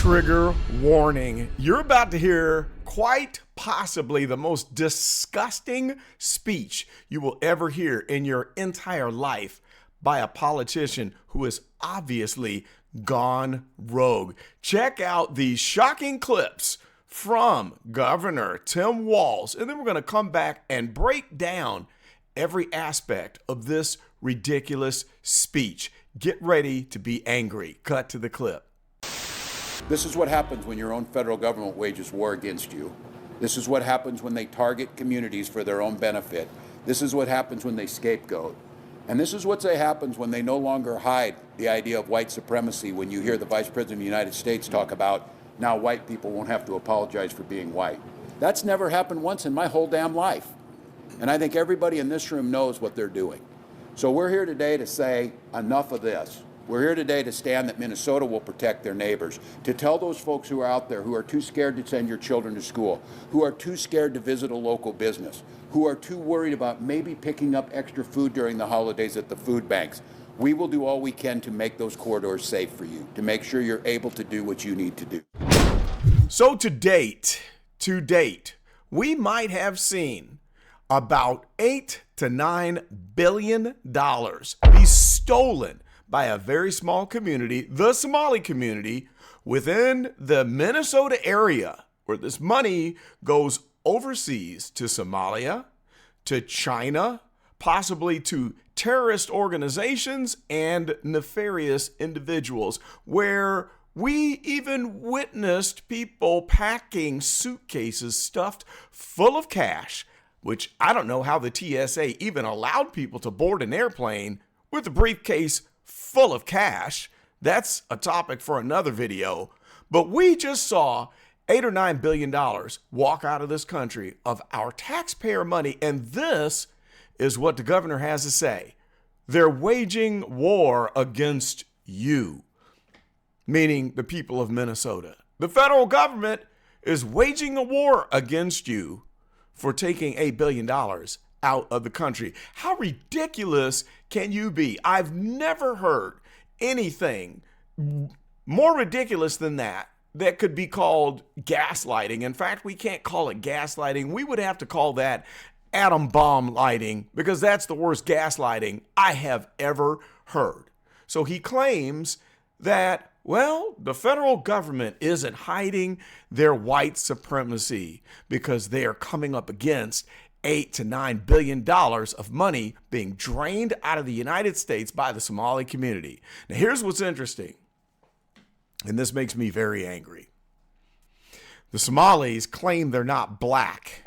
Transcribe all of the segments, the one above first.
Trigger warning. You're about to hear quite possibly the most disgusting speech you will ever hear in your entire life by a politician who has obviously gone rogue. Check out these shocking clips from Governor Tim Walz, and then we're going to come back and break down every aspect of this ridiculous speech. Get ready to be angry. Cut to the clip. This is what happens when your own federal government wages war against you. This is what happens when they target communities for their own benefit. This is what happens when they scapegoat. And this is what happens when they no longer hide the idea of white supremacy when you hear the Vice President of the United States talk about now white people won't have to apologize for being white. That's never happened once in my whole damn life. And I think everybody in this room knows what they're doing. So we're here today to say enough of this. We're here today to stand that Minnesota will protect their neighbors, to tell those folks who are out there who are too scared to send your children to school, who are too scared to visit a local business, who are too worried about maybe picking up extra food during the holidays at the food banks. We will do all we can to make those corridors safe for you, to make sure you're able to do what you need to do. So to date, we might have seen about $8 to $9 billion be stolen by a very small community, the Somali community, within the Minnesota area, where this money goes overseas to Somalia, to China, possibly to terrorist organizations and nefarious individuals, where we even witnessed people packing suitcases stuffed full of cash, which I don't know how the TSA even allowed people to board an airplane with a briefcase full of cash. That's a topic for another video. But we just saw $8 or $9 billion walk out of this country of our taxpayer money. And this is what the governor has to say. They're waging war against you, meaning the people of Minnesota. The federal government is waging a war against you for taking $8 billion out of the country. How ridiculous can you be? I've never heard anything more ridiculous than that could be called gaslighting. In fact, we can't call it gaslighting. We would have to call that atom bomb lighting, because that's the worst gaslighting I have ever heard. So he claims that, well, the federal government isn't hiding their white supremacy because they are coming up against $8 to $9 billion of money being drained out of the United States by the Somali community. Now, here's what's interesting, and this makes me very angry. The Somalis claim they're not black.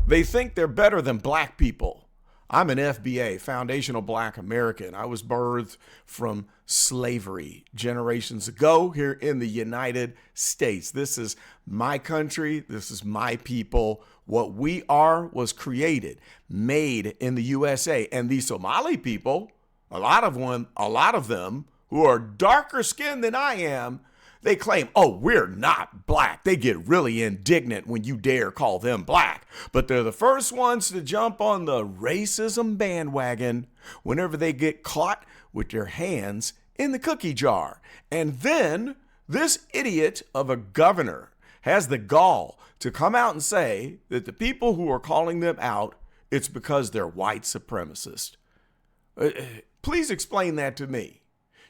They think they're better than black people. I'm an FBA, Foundational Black American. I was birthed from slavery generations ago here in the United States. This is my country. This is my people. What we are was created, made in the USA. And these Somali people, a lot of them who are darker skinned than I am, they claim, oh, we're not black. They get really indignant when you dare call them black. But they're the first ones to jump on the racism bandwagon whenever they get caught with their hands in the cookie jar. And then this idiot of a governor has the gall to come out and say that the people who are calling them out, it's because they're white supremacists. Please explain that to me.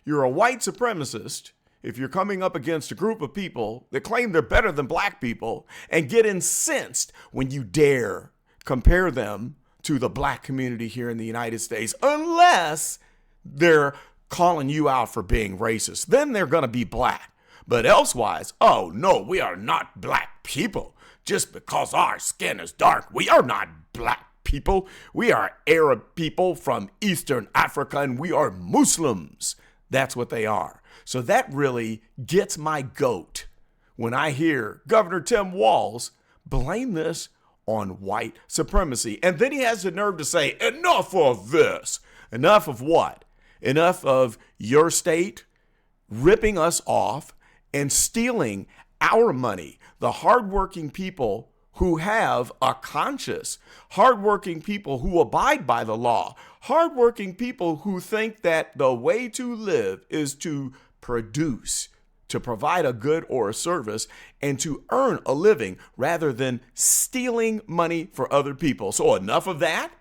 You're a white supremacist if you're coming up against a group of people that claim they're better than black people and get incensed when you dare compare them to the black community here in the United States, unless they're calling you out for being racist. Then they're going to be black. But elsewise, oh no, we are not black people. Just because our skin is dark, we are not black people. We are Arab people from Eastern Africa, and we are Muslims. That's what they are. So that really gets my goat when I hear Governor Tim Walz blame this on white supremacy. And then he has the nerve to say, enough of this. Enough of what? Enough of your state ripping us off and stealing our money, the hardworking people who have a conscience, hardworking people who abide by the law, hardworking people who think that the way to live is to produce to provide a good or a service and to earn a living rather than stealing money for other people. So enough of that?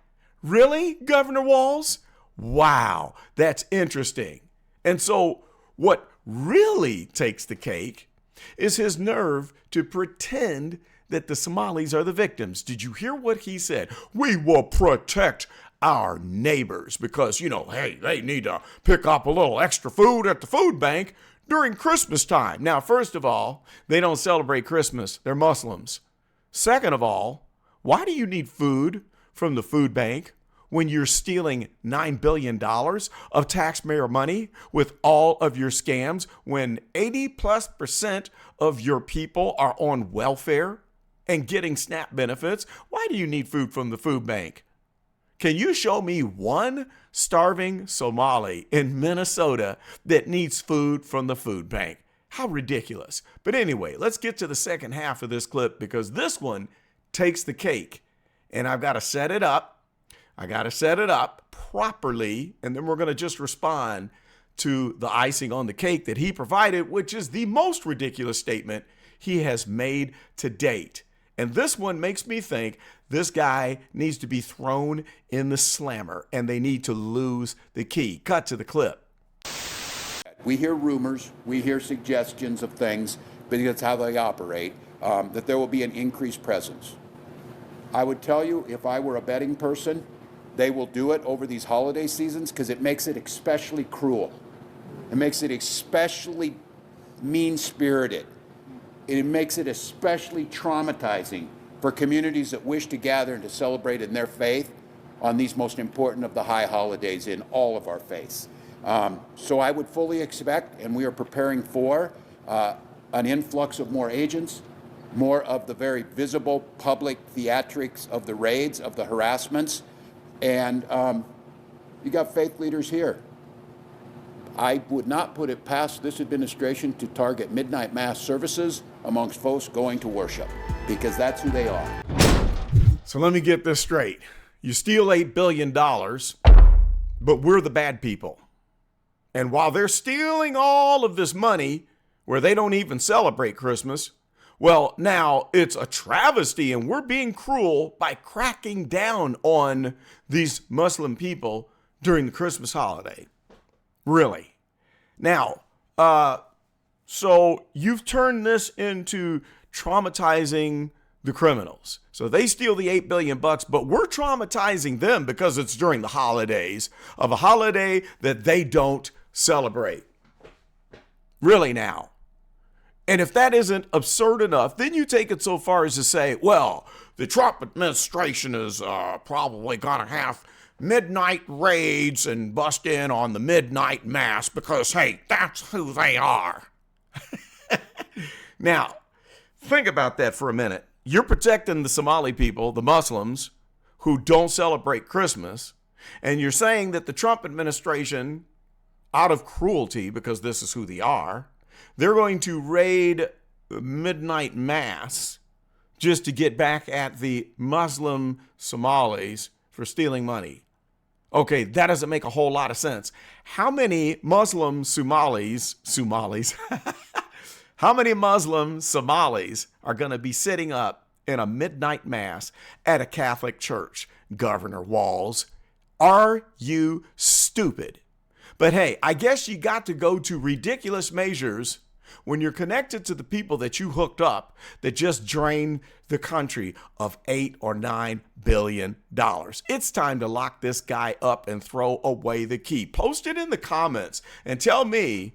Really, Governor Walz? Wow, that's interesting. And so what really takes the cake is his nerve to pretend that the Somalis are the victims. Did you hear what he said? We will protect our neighbors because, hey, they need to pick up a little extra food at the food bank during Christmas time. Now, first of all, they don't celebrate Christmas. They're Muslims. Second of all, why do you need food from the food bank when you're stealing $9 billion of taxpayer money with all of your scams, when 80+% of your people are on welfare and getting SNAP benefits? Why do you need food from the food bank? Can you show me one starving Somali in Minnesota that needs food from the food bank? How ridiculous. But anyway, let's get to the second half of this clip because this one takes the cake. And I've got to set it up. I got to set it up properly, and then we're going to just respond to the icing on the cake that he provided, which is the most ridiculous statement he has made to date. And this one makes me think this guy needs to be thrown in the slammer, and they need to lose the key. Cut to the clip. We hear rumors, we hear suggestions of things, because that's how they operate, that there will be an increased presence. I would tell you, if I were a betting person, they will do it over these holiday seasons because it makes it especially cruel. It makes it especially mean-spirited. It makes it especially traumatizing for communities that wish to gather and to celebrate in their faith on these most important of the high holidays in all of our faiths. So I would fully expect, and we are preparing for, an influx of more agents, more of the very visible public theatrics of the raids, of the harassments. And you got faith leaders here. I would not put it past this administration to target midnight mass services amongst folks going to worship, because that's who they are. So let me get this straight. You steal $8 billion, but we're the bad people. And while they're stealing all of this money where they don't even celebrate Christmas, well, now it's a travesty and we're being cruel by cracking down on these Muslim people during the Christmas holiday. Really. Now, so you've turned this into traumatizing the criminals. So they steal the $8 billion, but we're traumatizing them because it's during the holidays of a holiday that they don't celebrate. Really now. And if that isn't absurd enough, then you take it so far as to say, well, the Trump administration is probably going to have midnight raids and bust in on the midnight mass because, hey, that's who they are. Now, think about that for a minute. You're protecting the Somali people, the Muslims, who don't celebrate Christmas, and you're saying that the Trump administration, out of cruelty, because this is who they are, they're going to raid midnight mass just to get back at the Muslim Somalis for stealing money. Okay, that doesn't make a whole lot of sense. How many Muslim Somalis, how many Muslim Somalis are going to be sitting up in a midnight mass at a Catholic church? Governor Walz, are you stupid? But hey, I guess you got to go to ridiculous measures when you're connected to the people that you hooked up that just drained the country of $8 or $9 billion. It's time to lock this guy up and throw away the key. Post it in the comments and tell me,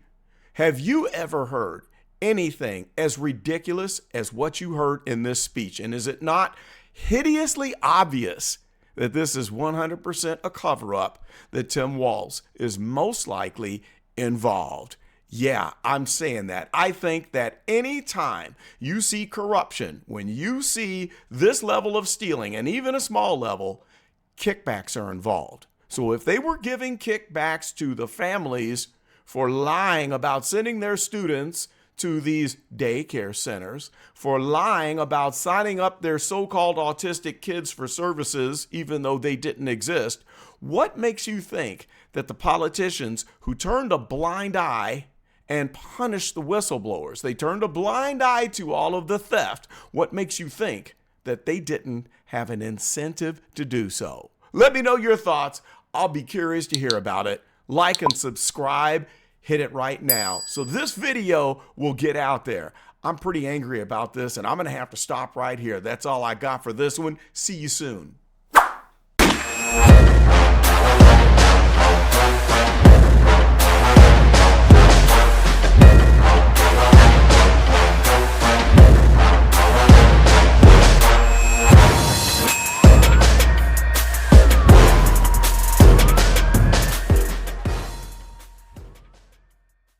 have you ever heard anything as ridiculous as what you heard in this speech? And is it not hideously obvious that this is 100% a cover-up, that Tim Walz is most likely involved? Yeah, I'm saying that. I think that anytime you see corruption, when you see this level of stealing, and even a small level, kickbacks are involved. So if they were giving kickbacks to the families for lying about sending their students to these daycare centers, for lying about signing up their so-called autistic kids for services, even though they didn't exist, what makes you think that the politicians who turned a blind eye and punished the whistleblowers. They turned a blind eye to all of the theft. What makes you think that they didn't have an incentive to do so? Let me know your thoughts. I'll be curious to hear about it. Like and subscribe. Hit it right now so this video will get out there. I'm pretty angry about this, and I'm going to have to stop right here. That's all I got for this one. See you soon.